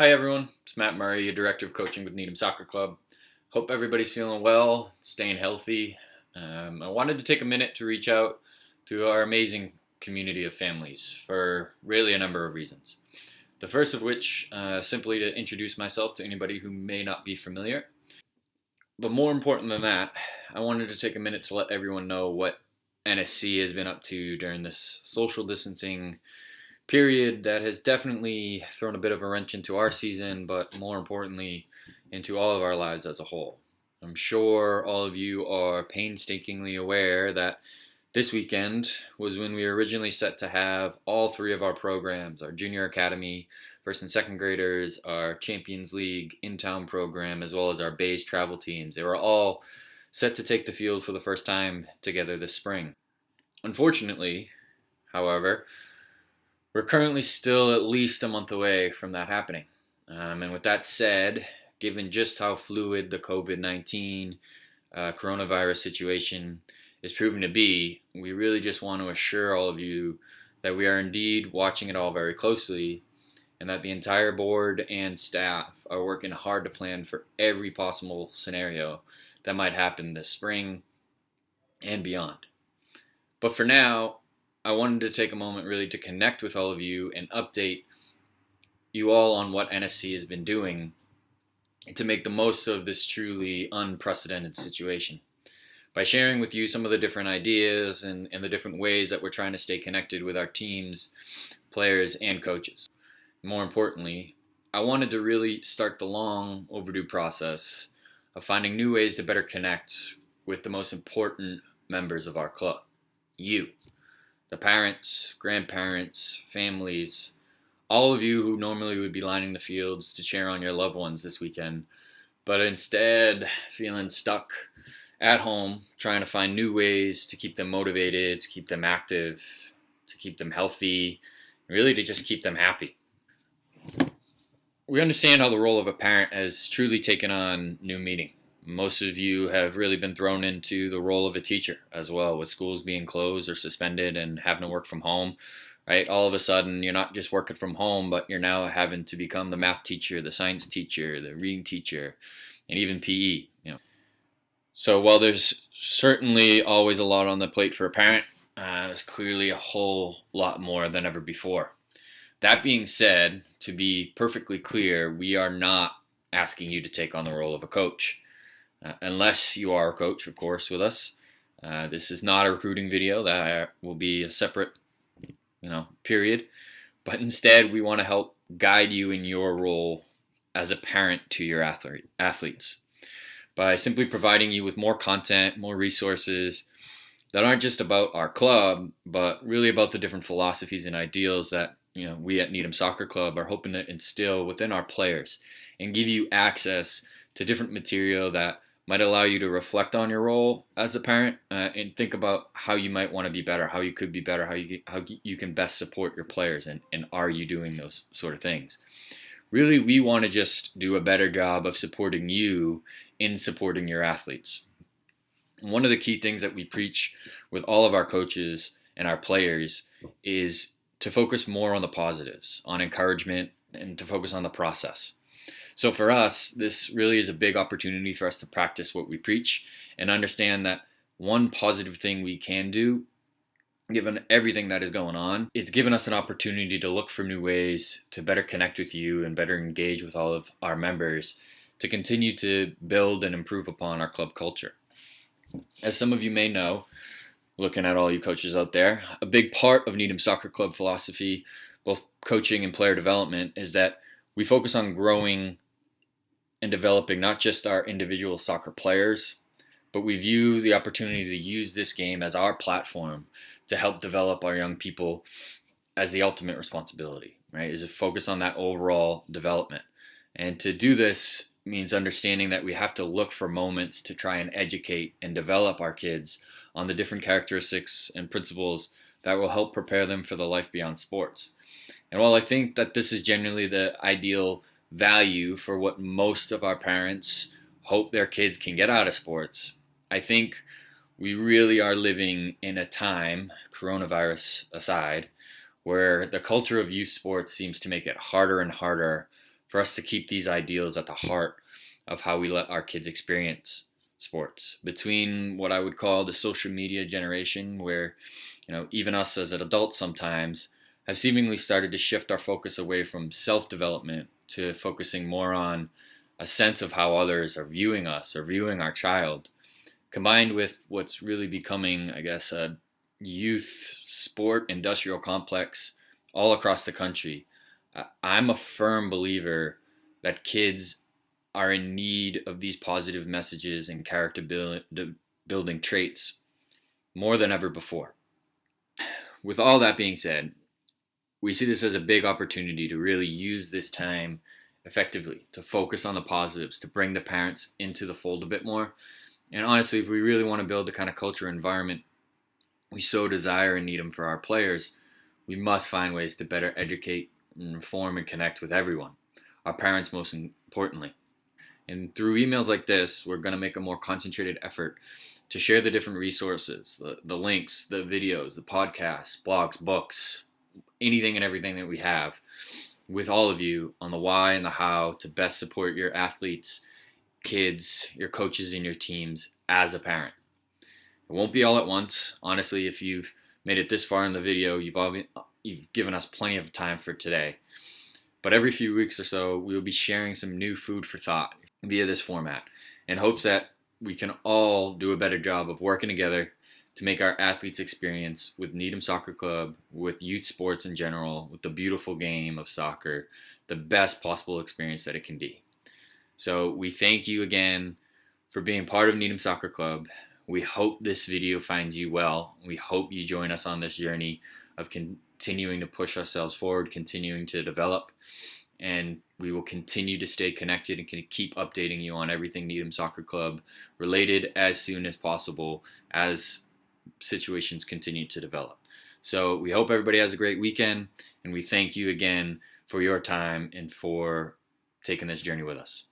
Hi everyone, it's Matt Murray, your Director of Coaching with Needham Soccer Club. Hope everybody's feeling well, staying healthy. I wanted to take a minute to reach out to our amazing community of families for really a number of reasons. The first of which, simply to introduce myself to anybody who may not be familiar. But more important than that, I wanted to take a minute to let everyone know what NSC has been up to during this social distancing period that has definitely thrown a bit of a wrench into our season, but more importantly, into all of our lives as a whole. I'm sure all of you are painstakingly aware that this weekend was when we were originally set to have all three of our programs, our junior academy, first and second graders, our Champions League in-town program, as well as our Bays travel teams. They were all set to take the field for the first time together this spring. Unfortunately, however, we're currently still at least a month away from that happening. And with that said, given just how fluid the COVID-19 coronavirus situation is proven to be, we really just want to assure all of you that we are indeed watching it all very closely and that the entire board and staff are working hard to plan for every possible scenario that might happen this spring and beyond. But for now, I wanted to take a moment really to connect with all of you and update you all on what NSC has been doing to make the most of this truly unprecedented situation. By sharing with you some of the different ideas and the different ways that we're trying to stay connected with our teams, players, and coaches. More importantly, I wanted to really start the long overdue process of finding new ways to better connect with the most important members of our club, you. The parents, grandparents, families, all of you who normally would be lining the fields to cheer on your loved ones this weekend, but instead feeling stuck at home, trying to find new ways to keep them motivated, to keep them active, to keep them healthy, really to just keep them happy. We understand how the role of a parent has truly taken on new meaning. Most of you have really been thrown into the role of a teacher as well, with schools being closed or suspended and having to work from home, right? All of a sudden, you're not just working from home, but you're now having to become the math teacher, the science teacher, the reading teacher, and even PE. So while there's certainly always a lot on the plate for a parent, there's clearly a whole lot more than ever before. That being said, to be perfectly clear, we are not asking you to take on the role of a coach. Unless you are a coach, of course, with us. This is not a recruiting video. That will be a separate, period. But instead, we want to help guide you in your role as a parent to your athletes by simply providing you with more content, more resources that aren't just about our club, but really about the different philosophies and ideals that we at Needham Soccer Club are hoping to instill within our players and give you access to different material that might allow you to reflect on your role as a parent and think about how you might want to be better, how you could be better, how you can best support your players, and are you doing those sort of things. Really, we want to just do a better job of supporting you in supporting your athletes. One of the key things that we preach with all of our coaches and our players is to focus more on the positives, on encouragement, and to focus on the process. So for us, this really is a big opportunity for us to practice what we preach and understand that one positive thing we can do, given everything that is going on, it's given us an opportunity to look for new ways to better connect with you and better engage with all of our members to continue to build and improve upon our club culture. As some of you may know, looking at all you coaches out there, a big part of Needham Soccer Club philosophy, both coaching and player development, is that we focus on growing and developing not just our individual soccer players, but we view the opportunity to use this game as our platform to help develop our young people as the ultimate responsibility, right? Is to focus on that overall development. And to do this means understanding that we have to look for moments to try and educate and develop our kids on the different characteristics and principles that will help prepare them for the life beyond sports. And while I think that this is generally the ideal value for what most of our parents hope their kids can get out of sports, I think we really are living in a time, coronavirus aside, where the culture of youth sports seems to make it harder and harder for us to keep these ideals at the heart of how we let our kids experience sports. Between what I would call the social media generation, where even us as adults sometimes have seemingly started to shift our focus away from self-development to focusing more on a sense of how others are viewing us or viewing our child, combined with what's really becoming, I guess, a youth sport industrial complex all across the country. I'm a firm believer that kids are in need of these positive messages and character building traits more than ever before. With all that being said, we see this as a big opportunity to really use this time effectively, to focus on the positives, to bring the parents into the fold a bit more. And honestly, if we really want to build the kind of culture environment we so desire and need them for our players, we must find ways to better educate and inform and connect with everyone, our parents most importantly. And through emails like this, we're going to make a more concentrated effort to share the different resources, the links, the videos, the podcasts, blogs, books, anything and everything that we have with all of you on the why and the how to best support your athletes, kids, your coaches, and your teams as a parent. It won't be all at once. Honestly, if you've made it this far in the video, you've given us plenty of time for today. But every few weeks or so, we will be sharing some new food for thought via this format in hopes that we can all do a better job of working together to make our athletes' experience with Needham Soccer Club, with youth sports in general, with the beautiful game of soccer, the best possible experience that it can be. So we thank you again for being part of Needham Soccer Club. We hope this video finds you well. We hope you join us on this journey of continuing to push ourselves forward, continuing to develop, and we will continue to stay connected and can keep updating you on everything Needham Soccer Club related as soon as possible as situations continue to develop. So we hope everybody has a great weekend, and we thank you again for your time and for taking this journey with us.